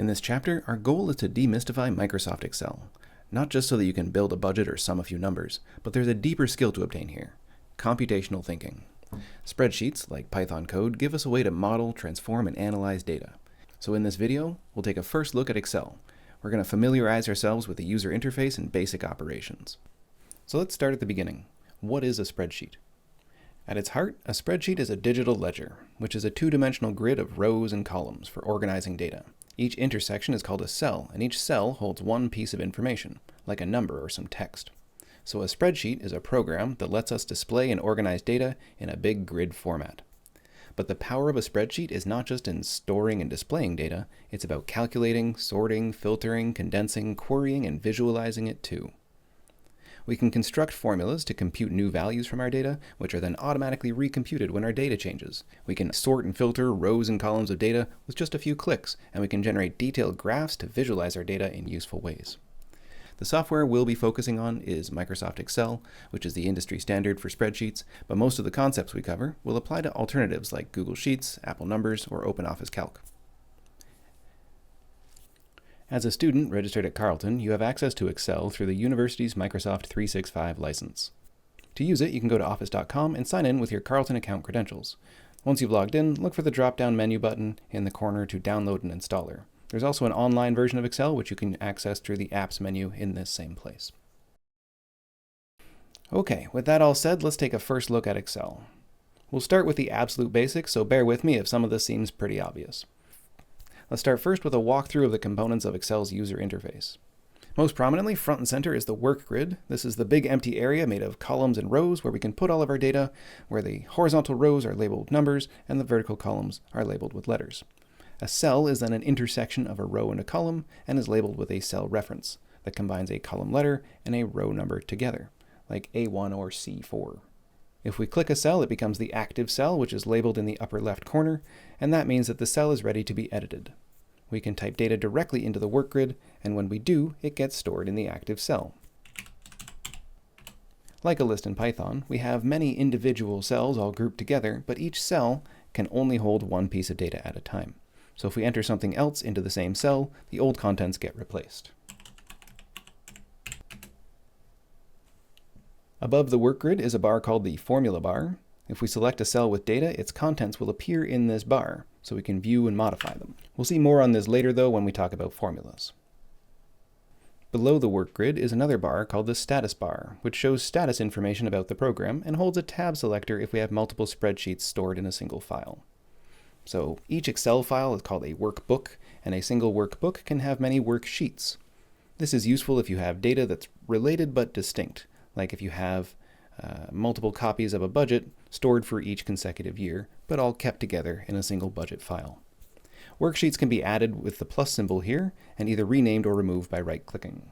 In this chapter, our goal is to demystify Microsoft Excel. Not just so that you can build a budget or sum a few numbers, but there's a deeper skill to obtain here: computational thinking. Spreadsheets, like Python code, give us a way to model, transform, and analyze data. So in this video, we'll take a first look at Excel. We're going to familiarize ourselves with the user interface and basic operations. So let's start at the beginning. What is a spreadsheet? At its heart, a spreadsheet is a digital ledger, which is a two-dimensional grid of rows and columns for organizing data. Each intersection is called a cell, and each cell holds one piece of information, like a number or some text. So a spreadsheet is a program that lets us display and organize data in a big grid format. But the power of a spreadsheet is not just in storing and displaying data, it's about calculating, sorting, filtering, condensing, querying, and visualizing it too. We can construct formulas to compute new values from our data, which are then automatically recomputed when our data changes. We can sort and filter rows and columns of data with just a few clicks, and we can generate detailed graphs to visualize our data in useful ways. The software we'll be focusing on is Microsoft Excel, which is the industry standard for spreadsheets, but most of the concepts we cover will apply to alternatives like Google Sheets, Apple Numbers, or OpenOffice Calc. As a student registered at Carleton, you have access to Excel through the university's Microsoft 365 license. To use it, you can go to office.com and sign in with your Carleton account credentials. Once you've logged in, look for the drop-down menu button in the corner to download an installer. There's also an online version of Excel which you can access through the Apps menu in this same place. Okay, with that all said, let's take a first look at Excel. We'll start with the absolute basics, so bear with me if some of this seems pretty obvious. Let's start first with a walkthrough of the components of Excel's user interface. Most prominently, front and center is the work grid. This is the big empty area made of columns and rows where we can put all of our data, where the horizontal rows are labeled with numbers and the vertical columns are labeled with letters. A cell is then an intersection of a row and a column and is labeled with a cell reference that combines a column letter and a row number together, like A1 or C4. If we click a cell, it becomes the active cell, which is labeled in the upper left corner, and that means that the cell is ready to be edited. We can type data directly into the work grid, and when we do, it gets stored in the active cell. Like a list in Python, we have many individual cells all grouped together, but each cell can only hold one piece of data at a time. So if we enter something else into the same cell, the old contents get replaced. Above the work grid is a bar called the formula bar. If we select a cell with data, its contents will appear in this bar, so we can view and modify them. We'll see more on this later though when we talk about formulas. Below the work grid is another bar called the status bar, which shows status information about the program and holds a tab selector if we have multiple spreadsheets stored in a single file. So each Excel file is called a workbook, and a single workbook can have many worksheets. This is useful if you have data that's related but distinct, like if you have multiple copies of a budget stored for each consecutive year, but all kept together in a single budget file. Worksheets can be added with the plus symbol here, and either renamed or removed by right-clicking.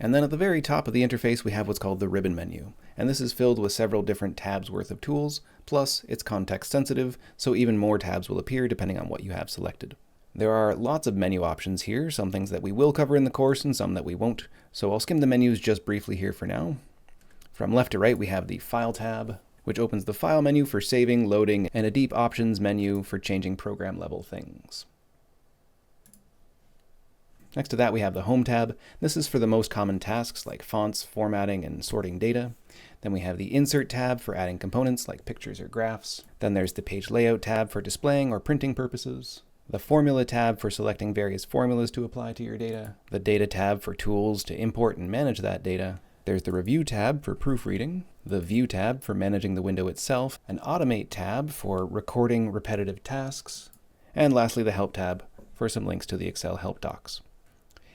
And then at the very top of the interface we have what's called the ribbon menu, and this is filled with several different tabs worth of tools, plus it's context sensitive, so even more tabs will appear depending on what you have selected. There are lots of menu options here, some things that we will cover in the course and some that we won't, so I'll skim the menus just briefly here for now. From left to right we have the File tab, which opens the File menu for saving, loading, and a deep options menu for changing program level things. Next to that we have the Home tab. This is for the most common tasks like fonts, formatting, and sorting data. Then we have the Insert tab for adding components like pictures or graphs. Then there's the Page Layout tab for displaying or printing purposes. The Formula tab for selecting various formulas to apply to your data. The Data tab for tools to import and manage that data. There's the Review tab for proofreading. The View tab for managing the window itself. An Automate tab for recording repetitive tasks. And lastly, the Help tab for some links to the Excel help docs.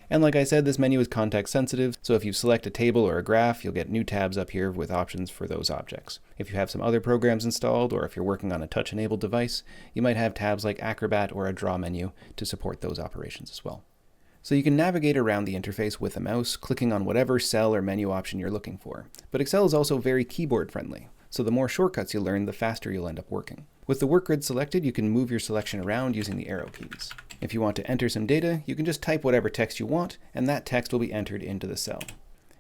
And like I said, this menu is context sensitive, so if you select a table or a graph, you'll get new tabs up here with options for those objects. If you have some other programs installed, or if you're working on a touch-enabled device, you might have tabs like Acrobat or a Draw menu to support those operations as well. So you can navigate around the interface with a mouse, clicking on whatever cell or menu option you're looking for. But Excel is also very keyboard friendly, so the more shortcuts you learn, the faster you'll end up working. With the work grid selected, you can move your selection around using the arrow keys. If you want to enter some data, you can just type whatever text you want, and that text will be entered into the cell.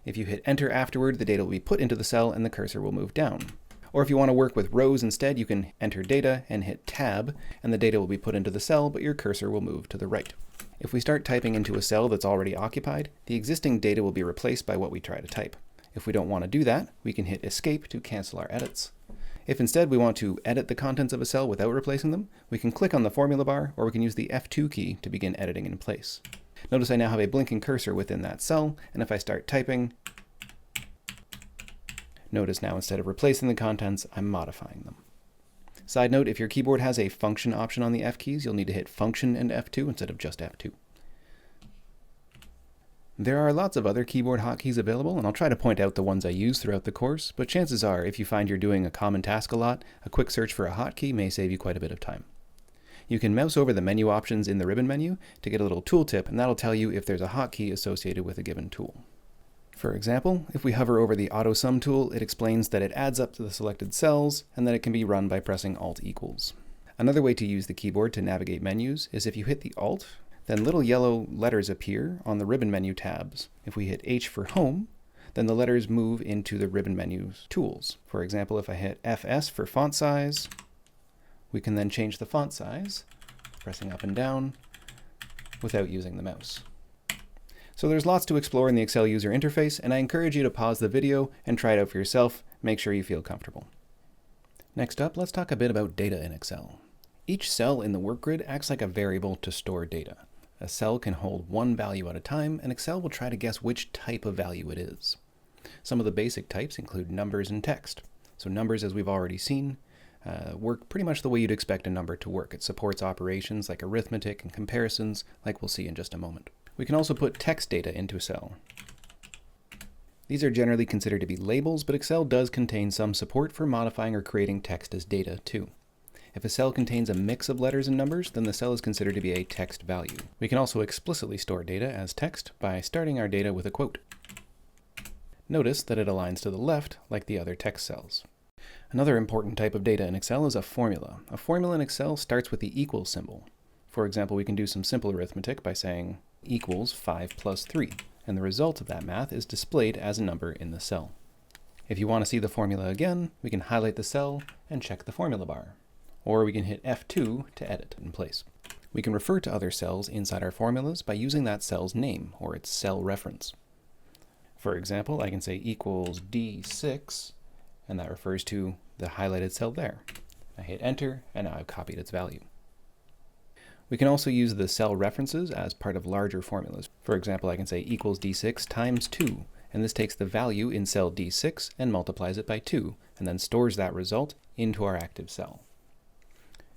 If you hit enter afterward, the data will be put into the cell and the cursor will move down. Or if you want to work with rows instead, you can enter data and hit Tab, and the data will be put into the cell, but your cursor will move to the right. If we start typing into a cell that's already occupied, the existing data will be replaced by what we try to type. If we don't want to do that, we can hit Escape to cancel our edits. If instead we want to edit the contents of a cell without replacing them, we can click on the formula bar, or we can use the F2 key to begin editing in place. Notice I now have a blinking cursor within that cell, and if I start typing, notice now instead of replacing the contents, I'm modifying them. Side note, if your keyboard has a function option on the F keys, you'll need to hit function and F2 instead of just F2. There are lots of other keyboard hotkeys available, and I'll try to point out the ones I use throughout the course, but chances are, if you find you're doing a common task a lot, a quick search for a hotkey may save you quite a bit of time. You can mouse over the menu options in the ribbon menu to get a little tooltip, and that'll tell you if there's a hotkey associated with a given tool. For example, if we hover over the Auto Sum tool, it explains that it adds up to the selected cells, and that it can be run by pressing Alt equals. Another way to use the keyboard to navigate menus is if you hit the Alt, then little yellow letters appear on the ribbon menu tabs. If we hit H for Home, then the letters move into the ribbon menu's tools. For example, if I hit FS for font size, we can then change the font size, pressing up and down, without using the mouse. So there's lots to explore in the Excel user interface, and I encourage you to pause the video and try it out for yourself. Make sure you feel comfortable. Next up, let's talk a bit about data in Excel. Each cell in the work grid acts like a variable to store data. A cell can hold one value at a time, and Excel will try to guess which type of value it is. Some of the basic types include numbers and text. So numbers, as we've already seen, work pretty much the way you'd expect a number to work. It supports operations like arithmetic and comparisons, like we'll see in just a moment. We can also put text data into a cell. These are generally considered to be labels, but Excel does contain some support for modifying or creating text as data too. If a cell contains a mix of letters and numbers, then the cell is considered to be a text value. We can also explicitly store data as text by starting our data with a quote. Notice that it aligns to the left like the other text cells. Another important type of data in Excel is a formula. A formula in Excel starts with the equal symbol. For example, we can do some simple arithmetic by saying equals 5 plus 3, and the result of that math is displayed as a number in the cell. If you want to see the formula again, we can highlight the cell and check the formula bar. Or we can hit F2 to edit in place. We can refer to other cells inside our formulas by using that cell's name or its cell reference. For example, I can say equals D6, and that refers to the highlighted cell there. I hit Enter, and now I've copied its value. We can also use the cell references as part of larger formulas. For example, I can say equals D6 times 2, and this takes the value in cell D6 and multiplies it by 2, and then stores that result into our active cell.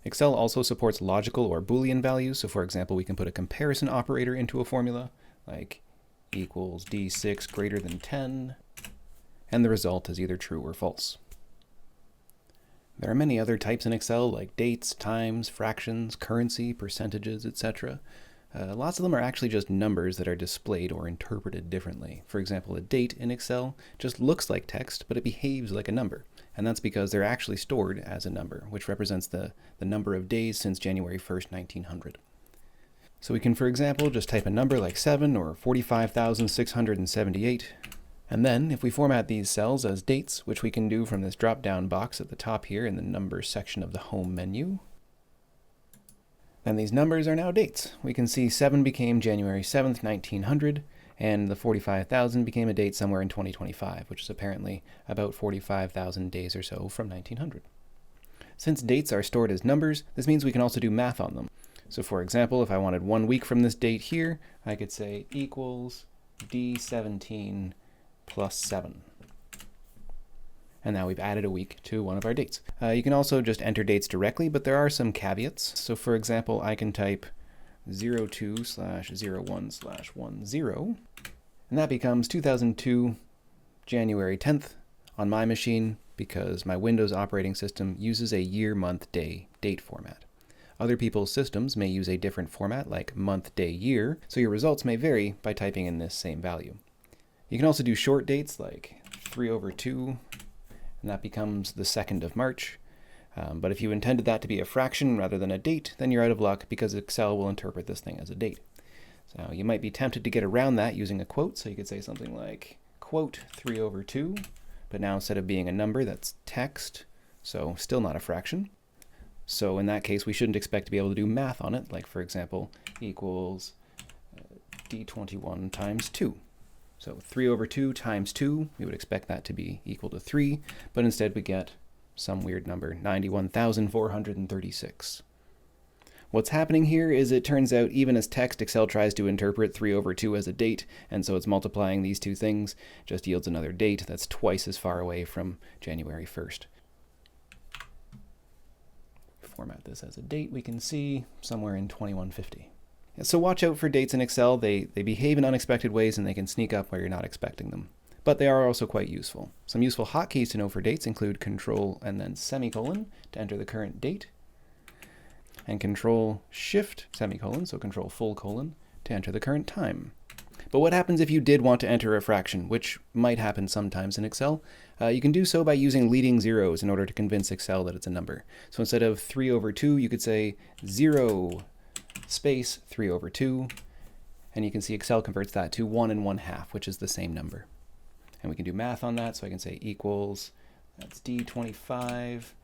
Excel also supports logical or Boolean values, so for example, we can put a comparison operator into a formula, like equals D6 greater than 10, and the result is either true or false. There are many other types in Excel, like dates, times, fractions, currency, percentages, etc. Lots of them are actually just numbers that are displayed or interpreted differently. For example, a date in Excel just looks like text, but it behaves like a number. And that's because they're actually stored as a number, which represents the number of days since January 1st, 1900. So we can, for example, just type a number like 7 or 45,678. And then, if we format these cells as dates, which we can do from this drop-down box at the top here in the Numbers section of the Home menu, then these numbers are now dates. We can see 7 became January 7th, 1900, and the 45,000 became a date somewhere in 2025, which is apparently about 45,000 days or so from 1900. Since dates are stored as numbers, this means we can also do math on them. So for example, if I wanted 1 week from this date here, I could say equals D17 plus 7. And now we've added a week to one of our dates. You can also just enter dates directly, but there are some caveats. So for example, I can type 02/01/10, and that becomes 2002 January 10th on my machine because my Windows operating system uses a year, month, day, date format. Other people's systems may use a different format like month, day, year, so your results may vary by typing in this same value. You can also do short dates like 3/2, and that becomes the 2nd of March. But if you intended that to be a fraction rather than a date, then you're out of luck because Excel will interpret this thing as a date. So you might be tempted to get around that using a quote, so you could say something like quote 3/2, but now instead of being a number that's text, so still not a fraction. So in that case, we shouldn't expect to be able to do math on it, like for example, equals D21 times 2. So 3 over 2 times 2, we would expect that to be equal to 3, but instead we get some weird number, 91,436. What's happening here is it turns out even as text, Excel tries to interpret 3 over 2 as a date, and so it's multiplying these two things, just yields another date that's twice as far away from January 1st. Format this as a date, we can see somewhere in 2150. So watch out for dates in Excel. They behave in unexpected ways and they can sneak up where you're not expecting them. But they are also quite useful. Some useful hotkeys to know for dates include Control and then semicolon to enter the current date, and Control Shift semicolon, so Control full colon, to enter the current time. But what happens if you did want to enter a fraction, which might happen sometimes in Excel? You can do so by using leading zeros in order to convince Excel that it's a number. So instead of 3 over 2, you could say 0 space 3 over 2, and you can see Excel converts that to 1 1/2, which is the same number. And we can do math on that, so I can say equals, that's D25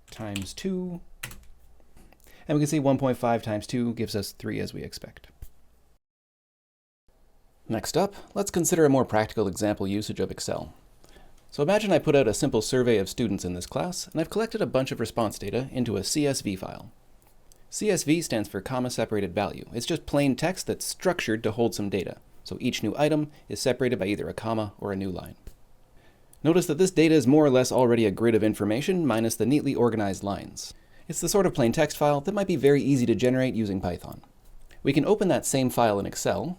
times 2, and we can see 1.5 times 2 gives us 3 as we expect. Next up, let's consider a more practical example usage of Excel. So imagine I put out a simple survey of students in this class, and I've collected a bunch of response data into a CSV file. CSV stands for comma-separated value. It's just plain text that's structured to hold some data. So each new item is separated by either a comma or a new line. Notice that this data is more or less already a grid of information minus the neatly organized lines. It's the sort of plain text file that might be very easy to generate using Python. We can open that same file in Excel.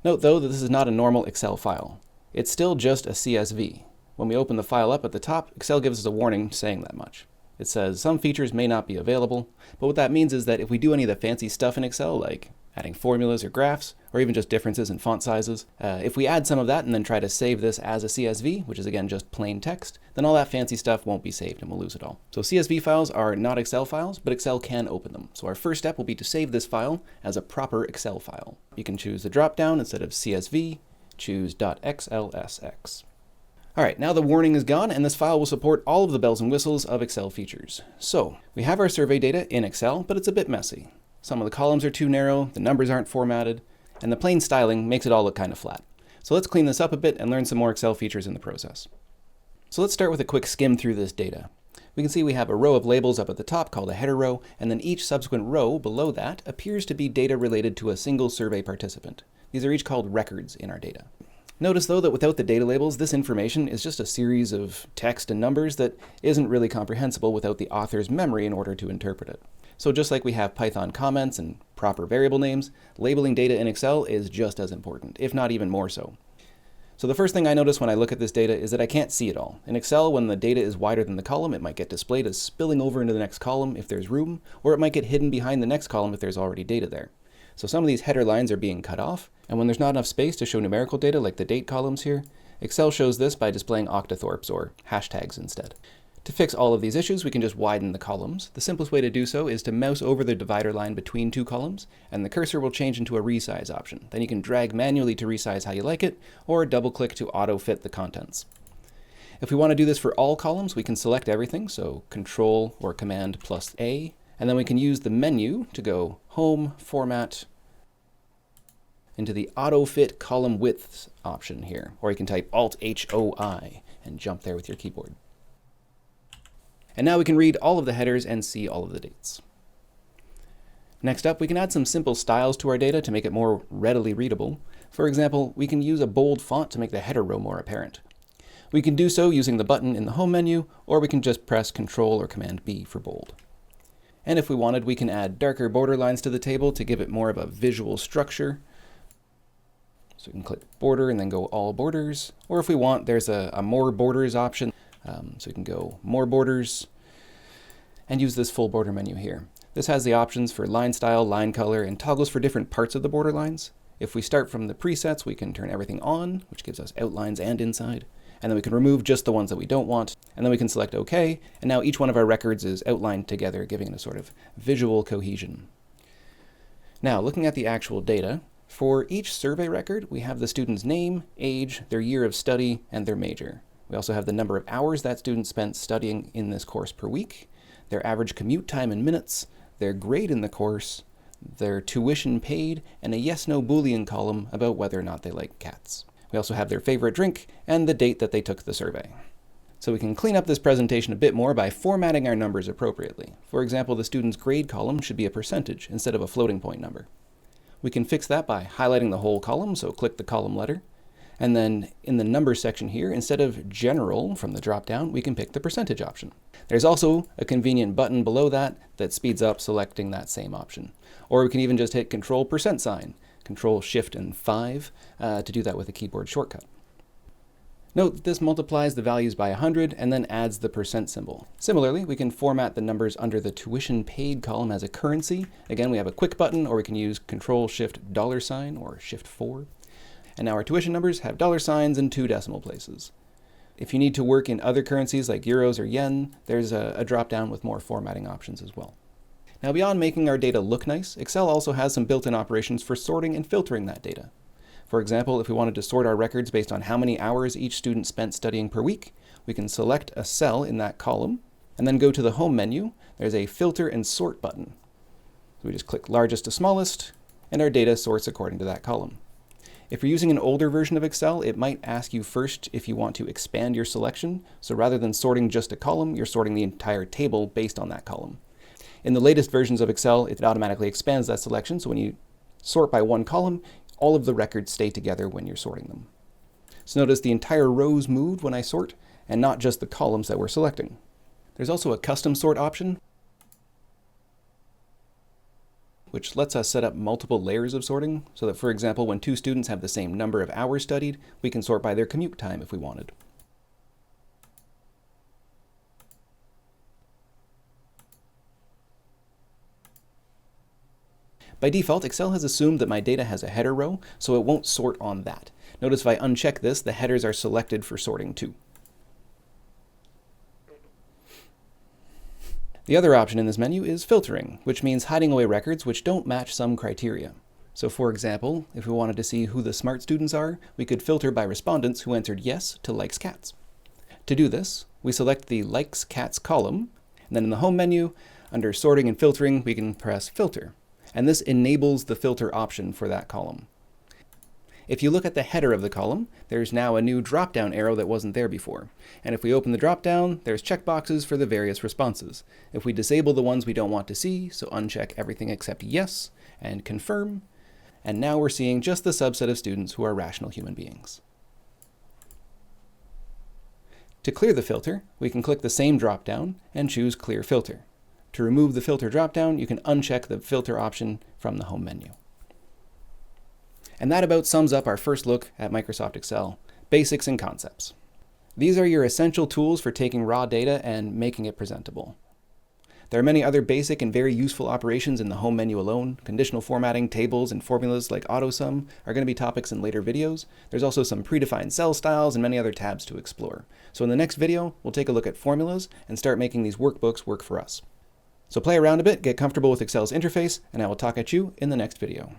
Note though that this is not a normal Excel file. It's still just a CSV. When we open the file up at the top, Excel gives us a warning saying that much. It says some features may not be available, but what that means is that if we do any of the fancy stuff in Excel, like adding formulas or graphs, or even just differences in font sizes, if we add some of that and then try to save this as a CSV, which is again just plain text, then all that fancy stuff won't be saved and we'll lose it all. So CSV files are not Excel files, but Excel can open them. So our first step will be to save this file as a proper Excel file. You can choose the drop-down instead of CSV, choose .xlsx. Alright, now the warning is gone and this file will support all of the bells and whistles of Excel features. So, we have our survey data in Excel, but it's a bit messy. Some of the columns are too narrow, the numbers aren't formatted, and the plain styling makes it all look kind of flat. So let's clean this up a bit and learn some more Excel features in the process. So let's start with a quick skim through this data. We can see we have a row of labels up at the top called a header row, and then each subsequent row below that appears to be data related to a single survey participant. These are each called records in our data. Notice though that without the data labels, this information is just a series of text and numbers that isn't really comprehensible without the author's memory in order to interpret it. So just like we have Python comments and proper variable names, labeling data in Excel is just as important, if not even more so. So the first thing I notice when I look at this data is that I can't see it all. In Excel, when the data is wider than the column, it might get displayed as spilling over into the next column if there's room, or it might get hidden behind the next column if there's already data there. So some of these header lines are being cut off, and when there's not enough space to show numerical data like the date columns here, Excel shows this by displaying octothorpes or hashtags instead. To fix all of these issues, we can just widen the columns. The simplest way to do so is to mouse over the divider line between two columns, and the cursor will change into a resize option. Then you can drag manually to resize how you like it, or double-click to auto-fit the contents. If we want to do this for all columns, we can select everything, so Control or Command plus A, and then we can use the menu to go Home, Format, into the Auto-Fit Column Widths option here, or you can type Alt-H-O-I and jump there with your keyboard. And now we can read all of the headers and see all of the dates. Next up, we can add some simple styles to our data to make it more readily readable. For example, we can use a bold font to make the header row more apparent. We can do so using the button in the Home menu, or we can just press Control or Command B for bold. And if we wanted, we can add darker border lines to the table to give it more of a visual structure. So we can click Border and then go All Borders, or if we want, there's a More Borders option. So we can go More Borders and use this full border menu here. This has the options for line style, line color, and toggles for different parts of the border lines. If we start from the presets, we can turn everything on, which gives us outlines and inside. And then we can remove just the ones that we don't want. And then we can select OK, and now each one of our records is outlined together, giving it a sort of visual cohesion. Now, looking at the actual data, for each survey record, we have the student's name, age, their year of study, and their major. We also have the number of hours that student spent studying in this course per week, their average commute time in minutes, their grade in the course, their tuition paid, and a yes/no Boolean column about whether or not they like cats. We also have their favorite drink and the date that they took the survey. So we can clean up this presentation a bit more by formatting our numbers appropriately. For example, the student's grade column should be a percentage instead of a floating point number. We can fix that by highlighting the whole column, so click the column letter. And then in the number section here, instead of general from the drop-down, we can pick the percentage option. There's also a convenient button below that that speeds up selecting that same option. Or we can even just hit Control %, Control Shift and 5 to do that with a keyboard shortcut. Note that this multiplies the values by 100 and then adds the % symbol. Similarly, we can format the numbers under the tuition paid column as a currency. Again, we have a quick button, or we can use Control Shift $, or Shift 4. And now our tuition numbers have $signs in 2 decimal places. If you need to work in other currencies like euros or yen, there's a drop-down with more formatting options as well. Now, beyond making our data look nice, Excel also has some built-in operations for sorting and filtering that data. For example, if we wanted to sort our records based on how many hours each student spent studying per week, we can select a cell in that column, and then go to the Home menu. There's a Filter and Sort button. So we just click largest to smallest, and our data sorts according to that column. If you're using an older version of Excel, it might ask you first if you want to expand your selection. So rather than sorting just a column, you're sorting the entire table based on that column. In the latest versions of Excel, it automatically expands that selection. So when you sort by one column, all of the records stay together when you're sorting them. So notice the entire rows moved when I sort, and not just the columns that we're selecting. There's also a custom sort option, which lets us set up multiple layers of sorting, so that, for example, when 2 students have the same number of hours studied, we can sort by their commute time if we wanted. By default, Excel has assumed that my data has a header row, so it won't sort on that. Notice if I uncheck this, the headers are selected for sorting too. The other option in this menu is filtering, which means hiding away records which don't match some criteria. So for example, if we wanted to see who the smart students are, we could filter by respondents who answered yes to likes cats. To do this, we select the likes cats column, and then in the Home menu, under sorting and filtering, we can press filter. And this enables the filter option for that column. If you look at the header of the column, there's now a new drop-down arrow that wasn't there before. And if we open the drop-down, there's checkboxes for the various responses. If we disable the ones we don't want to see, so uncheck everything except yes, and confirm, and now we're seeing just the subset of students who are rational human beings. To clear the filter, we can click the same drop-down and choose Clear Filter. To remove the filter drop-down, you can uncheck the filter option from the Home menu. And that about sums up our first look at Microsoft Excel, basics and concepts. These are your essential tools for taking raw data and making it presentable. There are many other basic and very useful operations in the Home menu alone. Conditional formatting, tables, and formulas like AutoSum are going to be topics in later videos. There's also some predefined cell styles and many other tabs to explore. So in the next video, we'll take a look at formulas and start making these workbooks work for us. So play around a bit, get comfortable with Excel's interface, and I will talk at you in the next video.